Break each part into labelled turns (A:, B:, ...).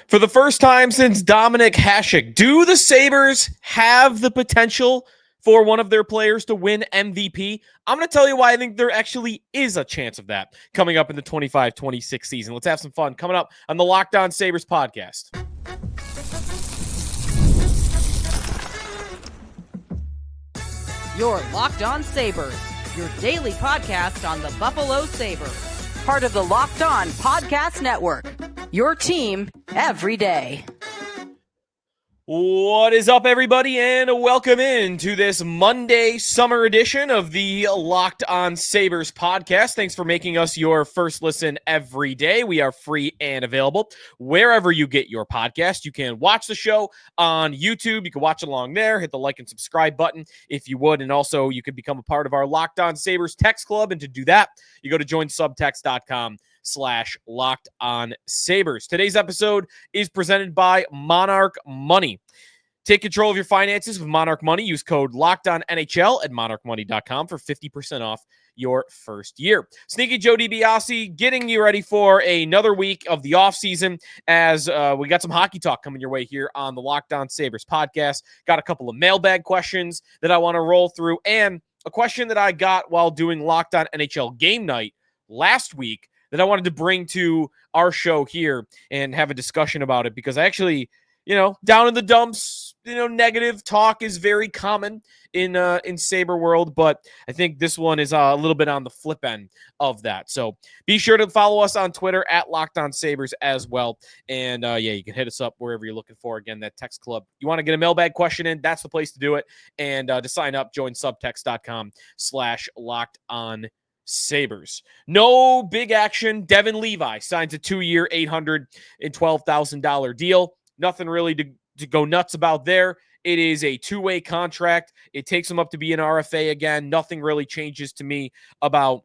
A: For the first time since Dominic Hasek, do the Sabres have the potential for one of their players to win MVP? I'm going to tell you why I think there actually is a chance of that coming up in the 25-26 season. Let's have some fun coming up on the Locked On Sabres podcast.
B: Your Locked On Sabres, your daily podcast on the Buffalo Sabres. Part of the Locked On Podcast Network, your team every day.
A: What is up, everybody, and welcome in to this Monday summer edition of the Locked On Sabres podcast. Thanks for making us your first listen every day. We are free and available wherever you get your podcast. You can watch the show on YouTube. You can watch along there. Hit the like and subscribe button if you would. And also, you could become a part of our Locked On Sabres text club. And to do that, you go to joinsubtext.com/Locked On Sabres. Today's episode is presented by Monarch Money. Take control of your finances with Monarch Money. Use code LOCKEDONNHL at monarchmoney.com for 50% off your first year. Sneaky Joe DiBiase getting you ready for another week of the offseason as we got some hockey talk coming your way here on the Locked On Sabres podcast. Got a couple of mailbag questions that I want to roll through, and a question that I got while doing Locked On NHL game night last week that I wanted to bring to our show here and have a discussion about it, because I actually, down in the dumps, negative talk is very common in Sabre world, but I think this one is a little bit on the flip end of that. So be sure to follow us on Twitter at Locked On Sabres as well. And you can hit us up wherever you're looking for. Again, that text club. You want to get a mailbag question in, that's the place to do it. And to sign up, join subtext.com/Locked On Sabres. No big action. Devin Levi signs a 2-year, $812,000 deal. Nothing really to go nuts about there. It is a 2-way contract. It takes him up to be an RFA again. Nothing really changes to me about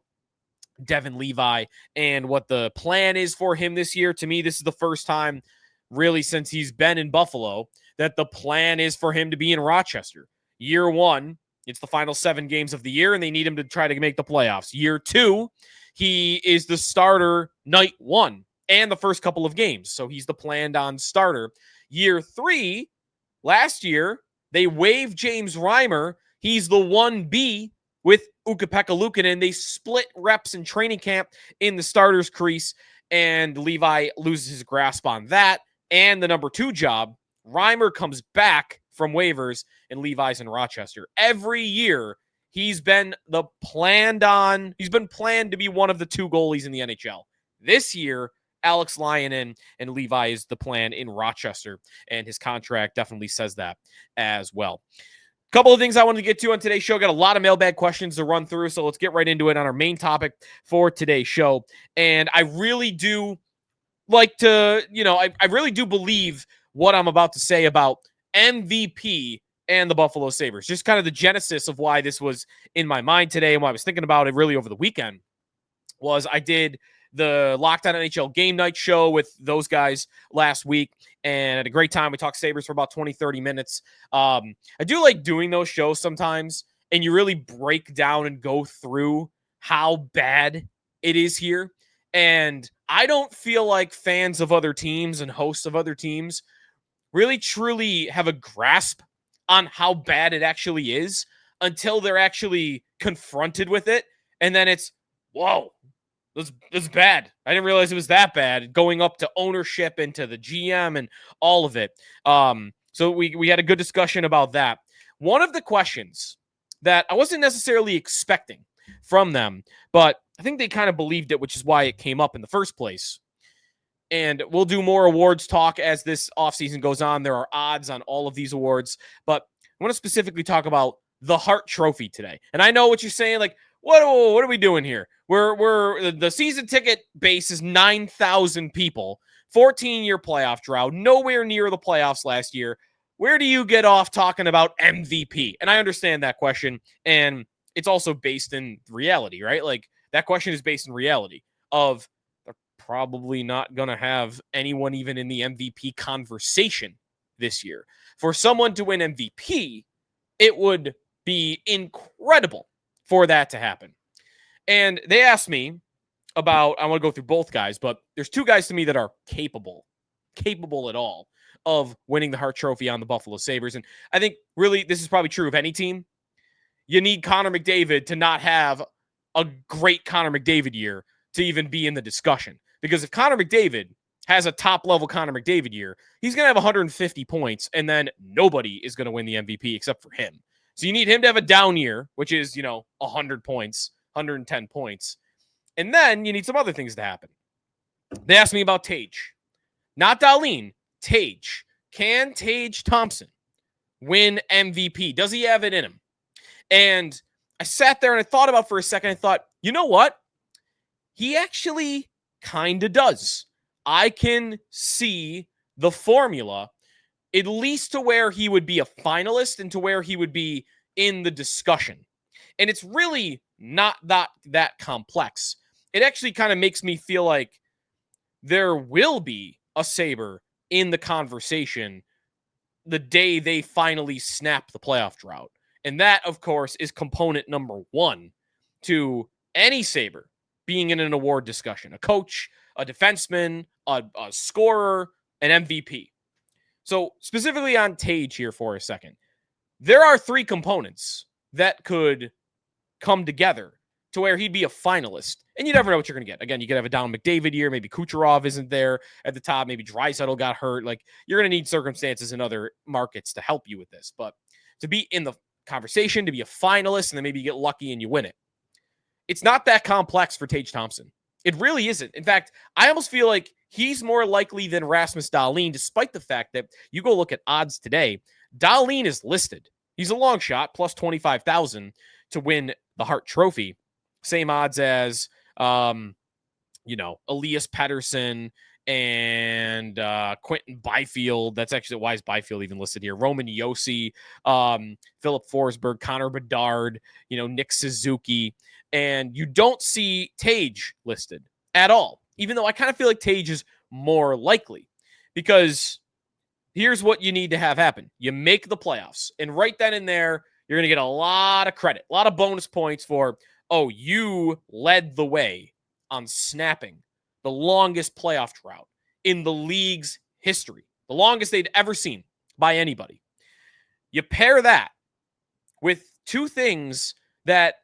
A: Devin Levi and what the plan is for him this year. To me, this is the first time really since he's been in Buffalo that the plan is for him to be in Rochester. Year one, it's the final 7 games of the year, and they need him to try to make the playoffs. Year 2, he is the starter night 1 and the first couple of games. So he's the planned on starter. Year 3, last year, they waived James Reimer. He's the 1B with Ukko-Pekka Luukkonen. They split reps in training camp in the starter's crease, and Levi loses his grasp on that and the number 2 job. Reimer comes back from waivers, and Levi's in Rochester. Every year, he's been planned to be one of the 2 goalies in the NHL. This year, Alex Lyon and Levi is the plan in Rochester, and his contract definitely says that as well. A couple of things I wanted to get to on today's show. Got a lot of mailbag questions to run through, so let's get right into it on our main topic for today's show. And I really do like to, I really do believe what I'm about to say about MVP and the Buffalo Sabres. Just kind of the genesis of why this was in my mind today and why I was thinking about it really over the weekend was I did the Locked On NHL game night show with those guys last week and had a great time. We talked Sabres for about 20, 30 minutes. I do like doing those shows sometimes, and you really break down and go through how bad it is here. And I don't feel like fans of other teams and hosts of other teams really truly have a grasp on how bad it actually is until they're actually confronted with it. And then it's, whoa, that's bad. I didn't realize it was that bad, going up to ownership and to the GM and all of it. So we had a good discussion about that. One of the questions that I wasn't necessarily expecting from them, but I think they kind of believed it, which is why it came up in the first place. And we'll do more awards talk as this offseason goes on. There are odds on all of these awards, but I want to specifically talk about the Hart Trophy today. And I know what you're saying, like, what are we doing here? We're the season ticket base is 9,000 people, 14-year playoff drought, nowhere near the playoffs last year. Where do you get off talking about MVP? And I understand that question, and it's also based in reality, right? Like, that question is based in reality of they're probably not going to have anyone even in the MVP conversation this year. For someone to win MVP, it would be incredible for that to happen. And they asked me about, I want to go through both guys, but there's 2 guys to me that are capable capable at all of winning the Hart Trophy on the Buffalo Sabres. And I think really this is probably true of any team. You need Connor McDavid to not have a great Connor McDavid year to even be in the discussion. Because if Connor McDavid has a top-level Connor McDavid year, he's going to have 150 points, and then nobody is going to win the MVP except for him. So you need him to have a down year, which is, 100 points, 110 points. And then you need some other things to happen. They asked me about Tage. Not Dahlin, Tage. Can Tage Thompson win MVP? Does he have it in him? And I sat there and I thought about it for a second. I thought, you know what? He actually kind of does. I can see the formula, at least to where he would be a finalist and to where he would be in the discussion. And it's really not that complex. It actually kind of makes me feel like there will be a Sabre in the conversation the day they finally snap the playoff drought. And that, of course, is component number one to any Sabre being in an award discussion. A coach, a defenseman, a scorer, an MVP. So specifically on Tage here for a second, there are three components that could come together to where he'd be a finalist. And you never know what you're going to get. Again, you could have a down McDavid year. Maybe Kucherov isn't there at the top. Maybe Draisaitl got hurt. Like, you're going to need circumstances in other markets to help you with this. But to be in the conversation, to be a finalist, and then maybe you get lucky and you win it, it's not that complex for Tage Thompson. It really isn't. In fact, I almost feel like he's more likely than Rasmus Dahlin, despite the fact that you go look at odds today. Dahlin is listed. He's a long shot, plus 25,000 to win the Hart Trophy. Same odds as, Elias Pettersson and Quentin Byfield. That's actually, why is Byfield even listed here? Roman Josi, Philip Forsberg, Connor Bedard, Nick Suzuki. And you don't see Tage listed at all, even though I kind of feel like Tage is more likely, because here's what you need to have happen. You make the playoffs, and right then and there, you're going to get a lot of credit, a lot of bonus points for, you led the way on snapping the longest playoff drought in the league's history, the longest they'd ever seen by anybody. You pair that with two things that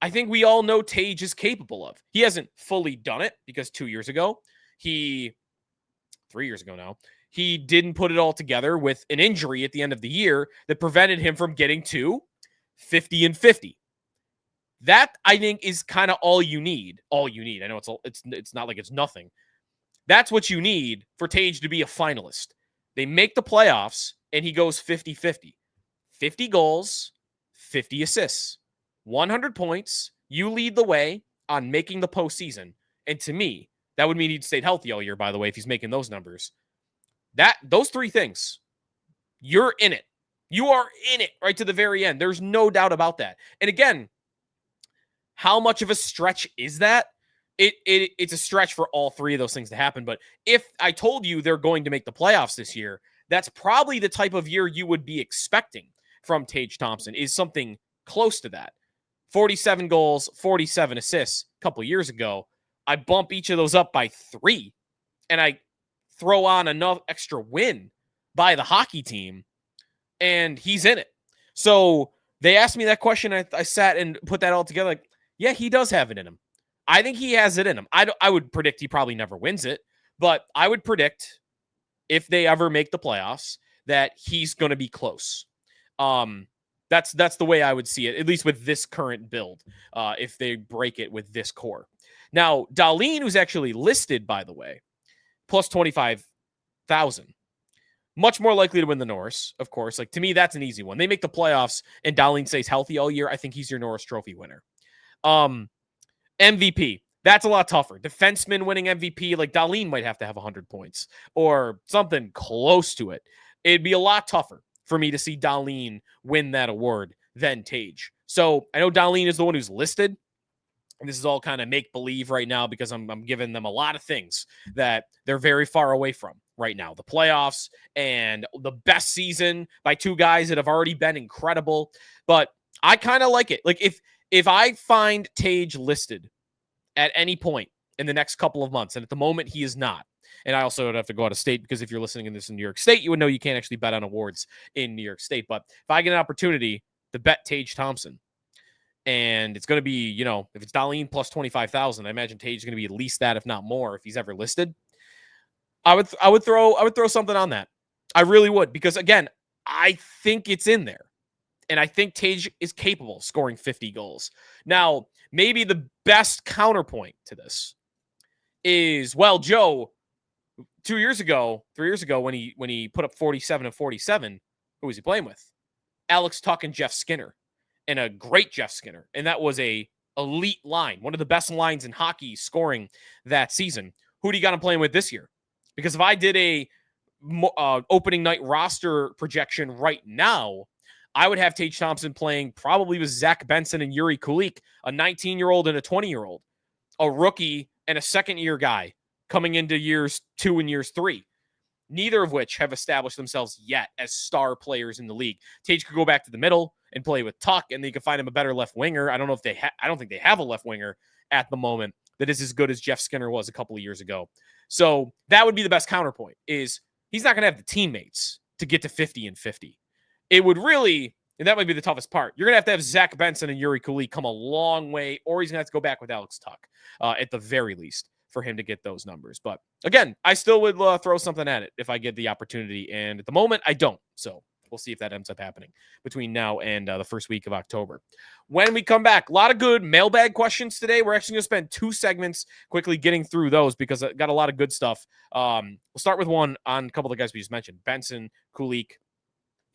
A: I think we all know Tage is capable of. He hasn't fully done it because 3 years ago now, he didn't put it all together with an injury at the end of the year that prevented him from getting to 50-50. That, I think, is kind of all you need. All you need. I know it's not like it's nothing. That's what you need for Tage to be a finalist. They make the playoffs, and he goes 50-50. 50 goals, 50 assists. 100 points. You lead the way on making the postseason. And to me, that would mean he'd stayed healthy all year, by the way, if he's making those numbers. Those three things, you're in it. You are in it right to the very end. There's no doubt about that. And again, how much of a stretch is that? It's a stretch for all three of those things to happen. But if I told you they're going to make the playoffs this year, that's probably the type of year you would be expecting from Tage Thompson, is something close to that. 47 goals, 47 assists a couple years ago. I bump each of those up by 3, and I throw on enough extra win by the hockey team, and he's in it. So they asked me that question. I sat and put that all together. Like, yeah, he does have it in him. I think he has it in him. I would predict he probably never wins it, but I would predict if they ever make the playoffs that he's going to be close. That's the way I would see it, at least with this current build, if they break it with this core. Now, Dahlin, who's actually listed, by the way, plus 25,000. Much more likely to win the Norris, of course. Like, to me, that's an easy one. They make the playoffs and Dahlin stays healthy all year. I think he's your Norris Trophy winner. MVP, that's a lot tougher. Defenseman winning MVP, like Dahlin might have to have 100 points or something close to it. It'd be a lot tougher for me to see Dahlin win that award than Tage. So I know Dahlin is the one who's listed. And this is all kind of make-believe right now because I'm giving them a lot of things that they're very far away from right now. The playoffs and the best season by two guys that have already been incredible. But I kind of like it. Like, if I find Tage listed at any point in the next couple of months, and at the moment he is not, And I also would have to go out of state because if you're listening to this in New York State, you would know you can't actually bet on awards in New York State. But if I get an opportunity to bet Tage Thompson, and it's going to be, if it's Darlene plus 25,000, I imagine Tage is going to be at least that, if not more, if he's ever listed. I would throw something on that. I really would, because again, I think it's in there. And I think Tage is capable of scoring 50 goals. Now, maybe the best counterpoint to this is, well, Joe, 3 years ago, when he put up 47 and 47, who was he playing with? Alex Tuch and Jeff Skinner, and a great Jeff Skinner. And that was a elite line, one of the best lines in hockey scoring that season. Who do you got him playing with this year? Because if I did a opening night roster projection right now, I would have Tage Thompson playing probably with Zach Benson and Yuri Kulik, a 19-year-old and a 20-year-old, a rookie and a second-year guy coming into years 2 and years 3, neither of which have established themselves yet as star players in the league. Tage could go back to the middle and play with Tuch, and they could find him a better left winger. I don't know if I don't think they have a left winger at the moment that is as good as Jeff Skinner was a couple of years ago. So that would be the best counterpoint, is he's not going to have the teammates to get to 50 and 50. It would really, and that might be the toughest part, you're going to have Zach Benson and Yuri Kulik come a long way, or he's going to have to go back with Alex Tuch at the very least for him to get those numbers. But again, I still would throw something at it if I get the opportunity. And at the moment, I don't. So we'll see if that ends up happening between now and the first week of October. When we come back, a lot of good mailbag questions today. We're actually going to spend 2 segments quickly getting through those because I got a lot of good stuff. We'll start with one on a couple of the guys we just mentioned, Benson, Kulik,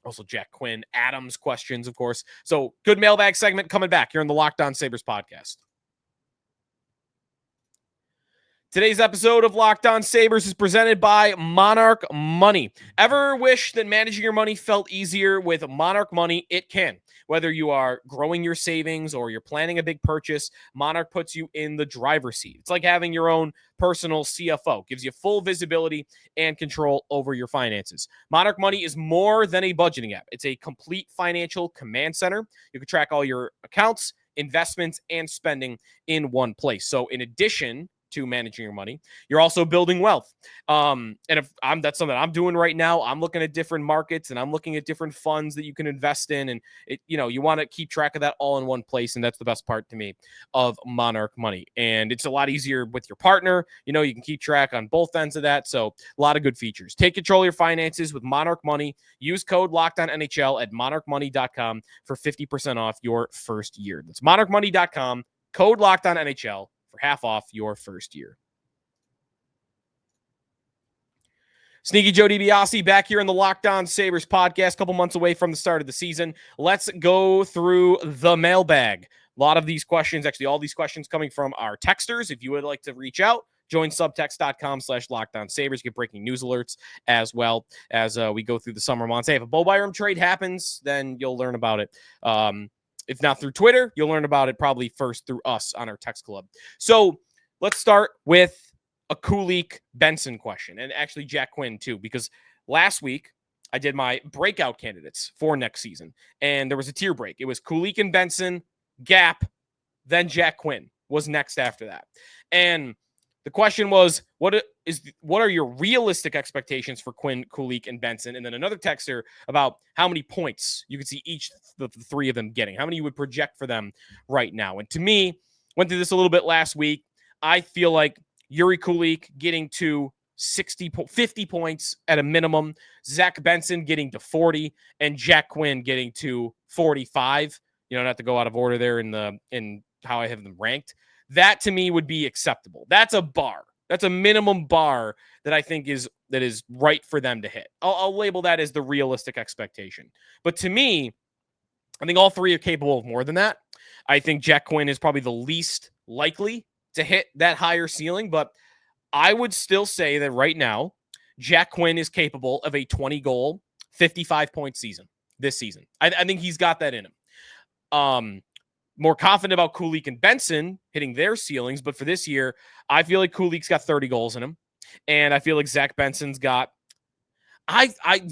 A: also Jack Quinn, Adams questions, of course. So good mailbag segment coming back here on the Locked On Sabres podcast. Today's episode of Locked On Sabres is presented by Monarch Money. Ever wish that managing your money felt easier? With Monarch Money, it can. Whether you are growing your savings or you're planning a big purchase, Monarch puts you in the driver's seat. It's like having your own personal CFO. Gives you full visibility and control over your finances. Monarch Money is more than a budgeting app. It's a complete financial command center. You can track all your accounts, investments, and spending in one place. So in addition to managing your money, you're also building wealth. And if that's something I'm doing right now, I'm looking at different markets and I'm looking at different funds that you can invest in. And you want to keep track of that all in one place. And that's the best part to me of Monarch Money. And it's a lot easier with your partner. You can keep track on both ends of that. So a lot of good features. Take control of your finances with Monarch Money. Use code LOCKEDONNHL at monarchmoney.com for 50% off your first year. That's monarchmoney.com, code LOCKEDONNHL for half off your first year. Sneaky Joe DiBiase back here in the Locked On Sabres podcast, a couple months away from the start of the season. Let's go through the mailbag. A lot of these questions, actually all these questions coming from our texters. If you would like to reach out, join subtext.com/LockedOnSabres. Get breaking news alerts as well as we go through the summer months. Hey, if a Bo Byram trade happens, then you'll learn about it. If not through Twitter, you'll learn about it probably first through us on our text club. So let's start with a Kulik Benson question, and actually Jack Quinn too, because last week I did my breakout candidates for next season, and there was a tier break. It was Kulik and Benson, Gap, then Jack Quinn was next after that. And the question was, what are your realistic expectations for Quinn, Kulik, and Benson? And then another texter about how many points you could see each of the 3 of them getting, how many you would project for them right now. And to me, went through this a little bit last week. I feel like Yuri Kulik getting to 50 points at a minimum, Zach Benson getting to 40, and Jack Quinn getting to 45. Not to go out of order there in how I have them ranked. That to me would be acceptable. That's a bar. That's a minimum bar that I think is right for them to hit. I'll label that as the realistic expectation. But to me, I think all 3 are capable of more than that. I think Jack Quinn is probably the least likely to hit that higher ceiling, but I would still say that right now, Jack Quinn is capable of a 20-goal, 55-point season this season. I think he's got that in him. More confident about Kulik and Benson hitting their ceilings, but for this year, I feel like Kulik's got 30 goals in him, and I feel like Zach Benson's got.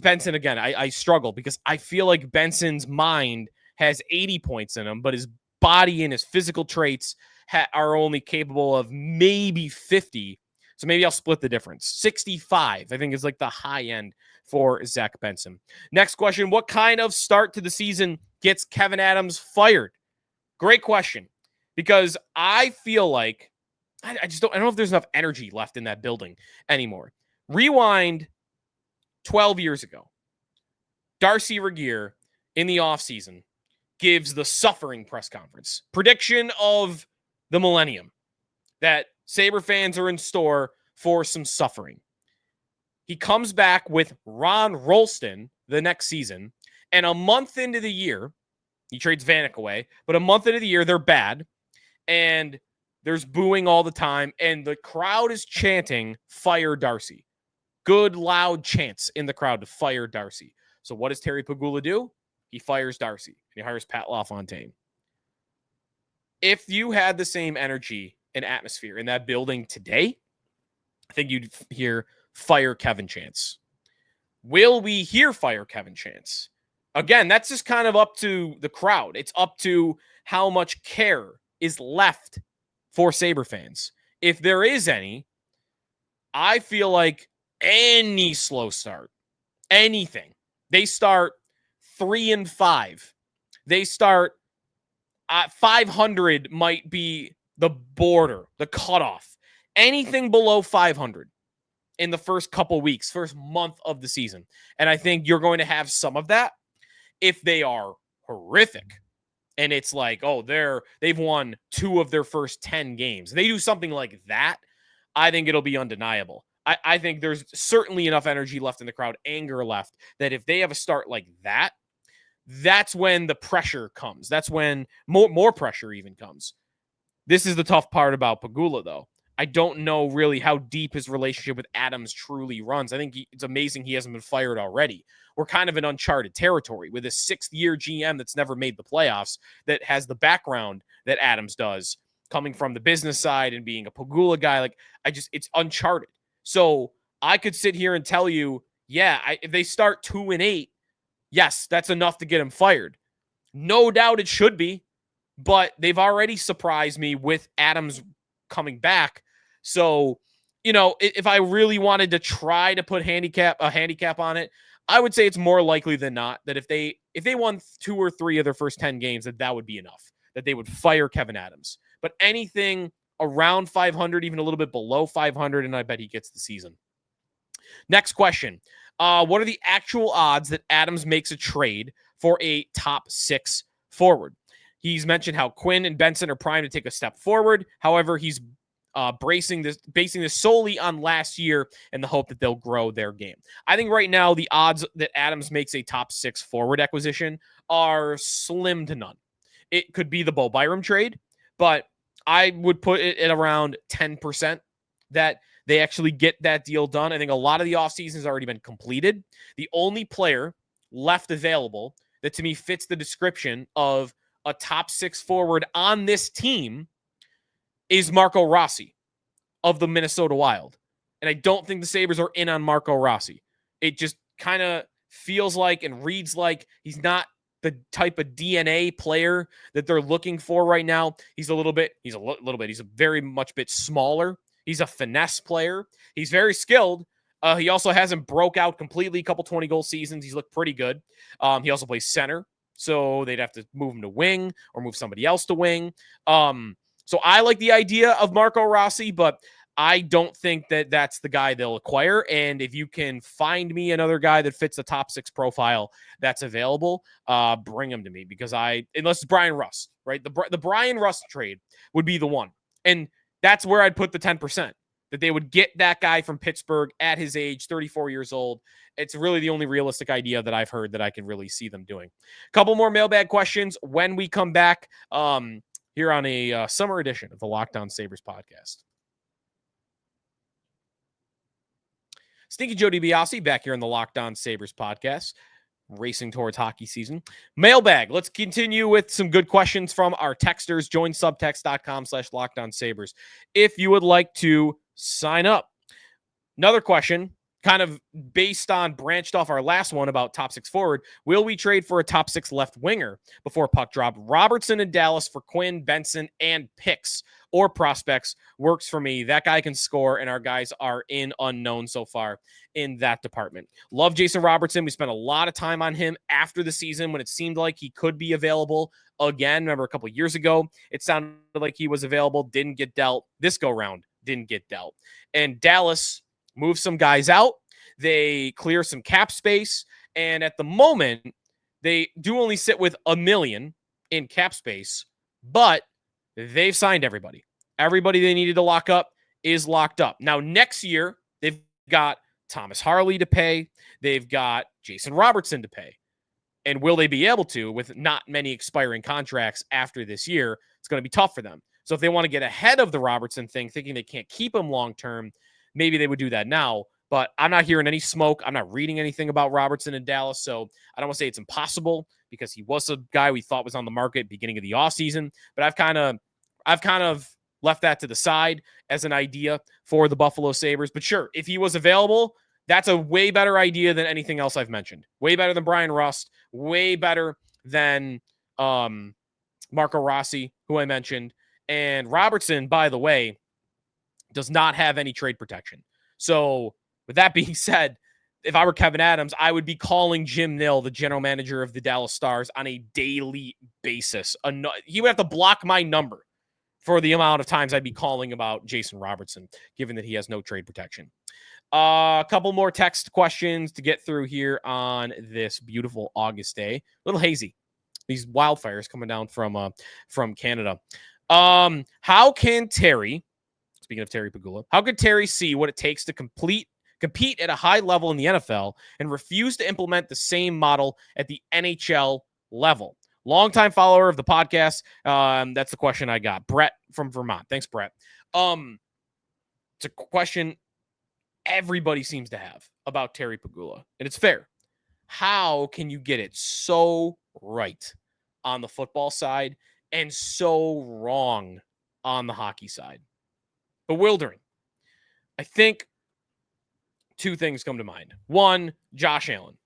A: Benson again. I struggle because I feel like Benson's mind has 80 points in him, but his body and his physical traits are only capable of maybe 50. So maybe I'll split the difference. 65, I think, is like the high end for Zach Benson. Next question. What kind of start to the season gets Kevyn Adams fired? Great question. Because I feel like I don't know if there's enough energy left in that building anymore. Rewind 12 years ago. Darcy Regier in the offseason gives the suffering press conference. Prediction of the millennium that Sabre fans are in store for some suffering. He comes back with Ron Rolston the next season, and a month into the year, he trades Vanek away, but a month into the year, they're bad, and there's booing all the time, and the crowd is chanting, fire Darcy. Good, loud chants in the crowd to fire Darcy. So what does Terry Pegula do? He fires Darcy. He hires Pat LaFontaine. If you had the same energy and atmosphere in that building today, I think you'd hear fire Kevin chants. Will we hear fire Kevin chants? Again, that's just kind of up to the crowd. It's up to how much care is left for Sabre fans. If there is any, I feel like any slow start, anything, they start 3-5. They start 500 might be the border, the cutoff. Anything below 500 in the first couple weeks, first month of the season. And I think you're going to have some of that if they are horrific. And it's like, oh, they've won 2 of their first 10 games. They do something like that, I think it'll be undeniable. I think there's certainly enough energy left in the crowd, anger left, that if they have a start like that, that's when the pressure comes. That's when more pressure even comes. This is the tough part about Pegula, though. I don't know really how deep his relationship with Adams truly runs. I think it's amazing he hasn't been fired already. We're kind of in uncharted territory with a 6th-year GM that's never made the playoffs, that has the background that Adams does, coming from the business side and being a Pegula guy. Like, it's uncharted. So I could sit here and tell you, if they start 2-8, yes, that's enough to get him fired. No doubt it should be, but they've already surprised me with Adams coming back. So, if I really wanted to try to put a handicap on it, I would say it's more likely than not that if they won 2 or 3 of their first 10 games, that would be enough, that they would fire Kevyn Adams. But anything around 500, even a little bit below 500, and I bet he gets the season. Next question. What are the actual odds that Adams makes a trade for a top 6 forward? He's mentioned how Quinn and Benson are primed to take a step forward. However, he's basing this solely on last year and the hope that they'll grow their game. I think right now the odds that Adams makes a top 6 forward acquisition are slim to none. It could be the Bo Byram trade, but I would put it at around 10% that they actually get that deal done. I think a lot of the offseason has already been completed. The only player left available that to me fits the description of a top 6 forward on this team is Marco Rossi of the Minnesota Wild. And I don't think the Sabres are in on Marco Rossi. It just kind of feels like and reads like he's not the type of DNA player that they're looking for right now. He's a very much bit smaller. He's a finesse player. He's very skilled. He also hasn't broke out completely. A couple 20-goal seasons. He's looked pretty good. He also plays center, so they'd have to move him to wing or move somebody else to wing. So I like the idea of Marco Rossi, but I don't think that that's the guy they'll acquire. And if you can find me another guy that fits the top 6 profile that's available, bring him to me, because unless it's Brian Rust, right? The Brian Rust trade would be the one. And that's where I'd put the 10%, that they would get that guy from Pittsburgh at his age, 34 years old. It's really the only realistic idea that I've heard that I can really see them doing. A couple more mailbag questions when we come back here on a summer edition of the Locked On Sabres podcast. Stinky Joe DiBiase back here on the Locked On Sabres podcast, racing towards hockey season. Mailbag. Let's continue with some good questions from our texters. Join subtext.com/LockedOnSabres if you would like to sign up. Another question. kind of based on branched off our last one about top 6 forward, will we trade for a top 6 left winger before puck drop? Robertson in Dallas for Quinn, Benson, and picks or prospects works for me. That guy can score, and our guys are in unknown so far in that department. Love Jason Robertson. We spent a lot of time on him after the season when it seemed like he could be available again. Remember a couple years ago, it sounded like he was available, didn't get dealt. This go round, didn't get dealt. And Dallas move some guys out. They clear some cap space. And at the moment, they do only sit with $1 million in cap space, but they've signed everybody. Everybody they needed to lock up is locked up. Now, next year, they've got Thomas Harley to pay. They've got Jason Robertson to pay. And will they be able to with not many expiring contracts after this year? It's going to be tough for them. So if they want to get ahead of the Robertson thing, thinking they can't keep him long-term, maybe they would do that now, but I'm not hearing any smoke. I'm not reading anything about Robertson in Dallas, so I don't want to say it's impossible because he was a guy we thought was on the market beginning of the offseason, but I've kind of left that to the side as an idea for the Buffalo Sabres. But sure, if he was available, that's a way better idea than anything else I've mentioned. Way better than Brian Rust, way better than Marco Rossi, who I mentioned. And Robertson, by the way, does not have any trade protection. So with that being said, if I were Kevin Adams, I would be calling Jim Nill, the general manager of the Dallas Stars, on a daily basis. He would have to block my number for the amount of times I'd be calling about Jason Robertson, given that he has no trade protection. A couple more text questions to get through here on this beautiful August day. A little hazy. These wildfires coming down from Canada. How can Terry, speaking of Terry Pegula, how could Terry see what it takes to compete at a high level in the NFL and refuse to implement the same model at the NHL level? Longtime follower of the podcast. That's the question I got. Brett from Vermont. Thanks, Brett. It's a question everybody seems to have about Terry Pegula, and it's fair. How can you get it so right on the football side and so wrong on the hockey side? Bewildering. I think two things come to mind. One, Josh Allen.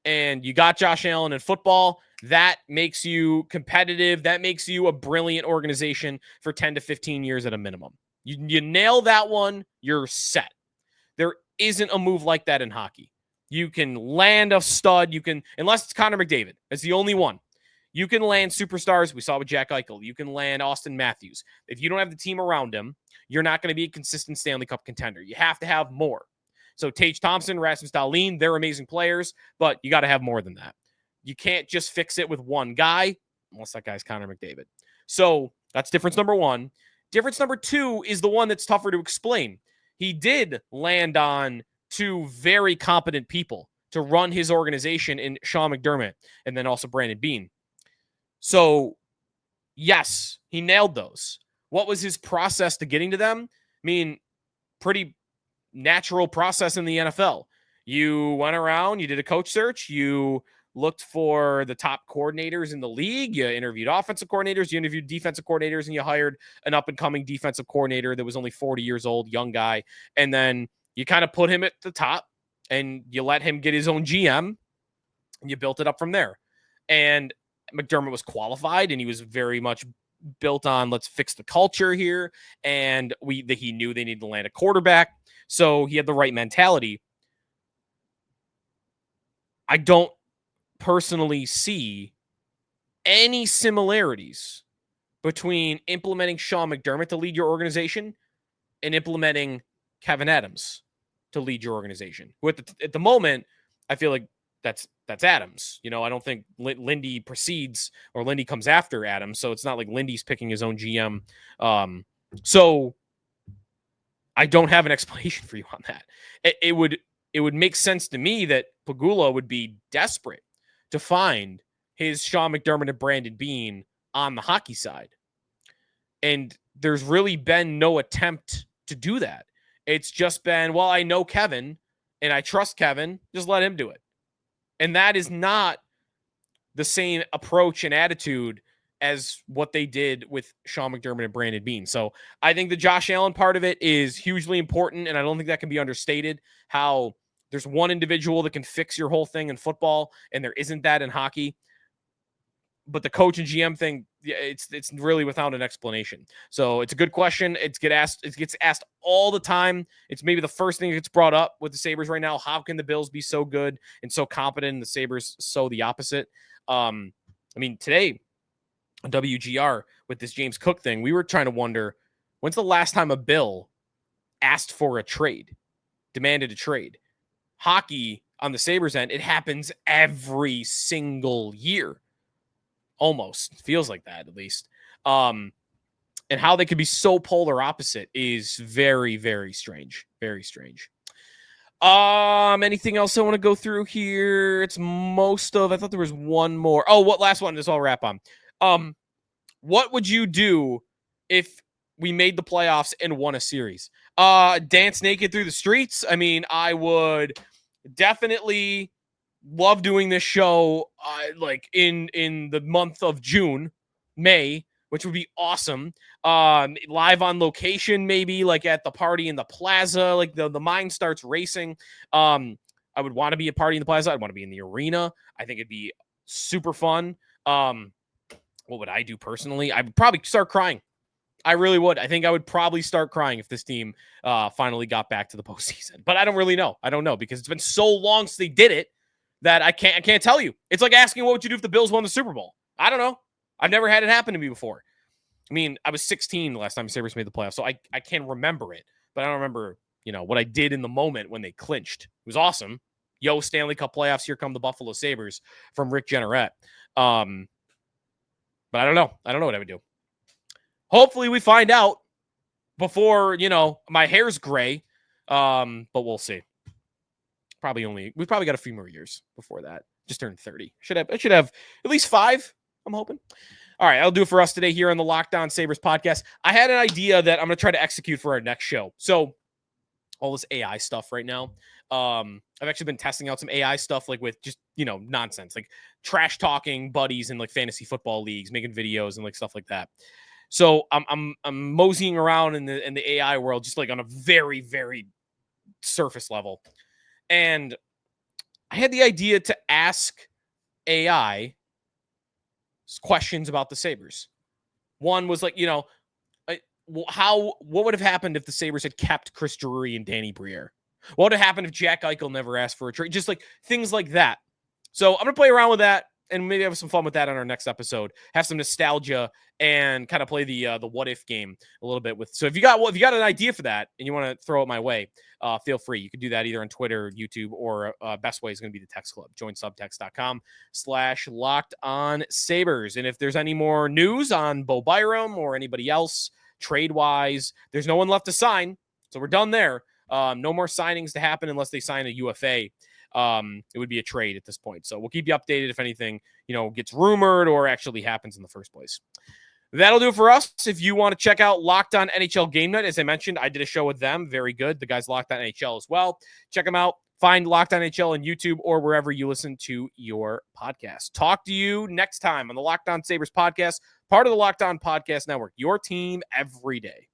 A: And you got Josh Allen in football. That makes you competitive. That makes you a brilliant organization for 10 to 15 years at a minimum. You nail that one, you're set. There isn't a move like that in hockey. You can land a stud. You can, unless it's Connor McDavid. That's the only one. You can land superstars. We saw with Jack Eichel. You can land Auston Matthews. If you don't have the team around him, you're not going to be a consistent Stanley Cup contender. You have to have more. So Tage Thompson, Rasmus Dahlin, they're amazing players, but you got to have more than that. You can't just fix it with one guy, unless that guy's Connor McDavid. So that's difference number one. Difference number two is the one that's tougher to explain. He did land on two very competent people to run his organization in Sean McDermott and then also Brandon Beane. So, yes, he nailed those. What was his process to getting to them? I mean, pretty natural process in the NFL. You went around, you did a coach search, you looked for the top coordinators in the league, you interviewed offensive coordinators, you interviewed defensive coordinators, and you hired an up-and-coming defensive coordinator that was only 40 years old, young guy, and then you kind of put him at the top, and you let him get his own GM, and you built it up from there. And McDermott was qualified, and he was very much built on let's fix the culture here, and he knew they needed to land a quarterback, so he had the right mentality. I don't personally see any similarities between implementing Sean McDermott to lead your organization and implementing Kevin Adams to lead your organization. At the moment, I feel like that's Adams. You know, I don't think Lindy precedes or Lindy comes after Adams, so it's not like Lindy's picking his own GM. So I don't have an explanation for you on that. It would make sense to me that Pegula would be desperate to find his Sean McDermott and Brandon Beane on the hockey side. And there's really been no attempt to do that. It's just been, well, I know Kevin and I trust Kevin, just let him do it. And that is not the same approach and attitude as what they did with Sean McDermott and Brandon Beane. So I think the Josh Allen part of it is hugely important, and I don't think that can be understated, how there's one individual that can fix your whole thing in football, and there isn't that in hockey. But the coach and GM thing, it's really without an explanation. So it's a good question. It gets asked all the time. It's maybe the first thing that gets brought up with the Sabres right now. How can the Bills be so good and so competent, and the Sabres so the opposite? I mean, today on WGR with this James Cook thing, we were trying to wonder, when's the last time a Bill asked for a trade, demanded a trade? Hockey on the Sabres end, it happens every single year. Almost feels like that, at least. And how they could be so polar opposite is very, very strange. Very strange. Anything else I want to go through here? It's most of, I thought there was one more. Oh, what last one? This I'll wrap on. What would you do if we made the playoffs and won a series? Dance naked through the streets? I mean, I would definitely love doing this show like in the month of May, which would be awesome. Live on location, maybe like at the party in the plaza, like the mind starts racing. I would want to be a party in the plaza. I'd want to be in the arena. I think it'd be super fun. What would I do personally? I would probably start crying. I really would. I think I would probably start crying if this team finally got back to the postseason. But I don't really know. I don't know, because it's been so long since they did it that I can't tell you. It's like asking, what would you do if the Bills won the Super Bowl? I don't know. I've never had it happen to me before. I mean, I was 16 the last time the Sabres made the playoffs, so I can remember it, but I don't remember, what I did in the moment when they clinched. It was awesome. Yo, Stanley Cup playoffs, here come the Buffalo Sabres from Rick Jeanneret. But I don't know. I don't know what I would do. Hopefully we find out before, my hair's gray. But we'll see. We've probably got a few more years before that. Just turned 30. I should have at least 5, I'm hoping. All right, that'll do it for us today here on the Locked On Sabres podcast. I had an idea that I'm going to try to execute for our next show. So all this AI stuff right now. I've actually been testing out some AI stuff, like with just, nonsense, like trash talking buddies in like fantasy football leagues, making videos and like stuff like that. So I'm moseying around in the AI world, just like on a very, very surface level. And I had the idea to ask AI questions about the Sabres. One was like, what would have happened if the Sabres had kept Chris Drury and Danny Briere? What would have happened if Jack Eichel never asked for a trade? Just like things like that. So I'm going to play around with that and maybe have some fun with that on our next episode. Have some nostalgia and kind of play the what if game a little bit with. So if you got an idea for that and you want to throw it my way, feel free. You can do that either on Twitter, YouTube, or best way is going to be the text club. Join subtext.com/LockedOnSabres. And if there's any more news on Bo Byram or anybody else trade wise, there's no one left to sign, so we're done there. No more signings to happen unless they sign a UFA. It would be a trade at this point. So we'll keep you updated if anything, gets rumored or actually happens in the first place. That'll do it for us. If you want to check out Locked On NHL Game Night, as I mentioned, I did a show with them. Very good. The guys Locked On NHL as well. Check them out. Find Locked On NHL on YouTube or wherever you listen to your podcast. Talk to you next time on the Locked On Sabres podcast, part of the Locked On Podcast Network, your team every day.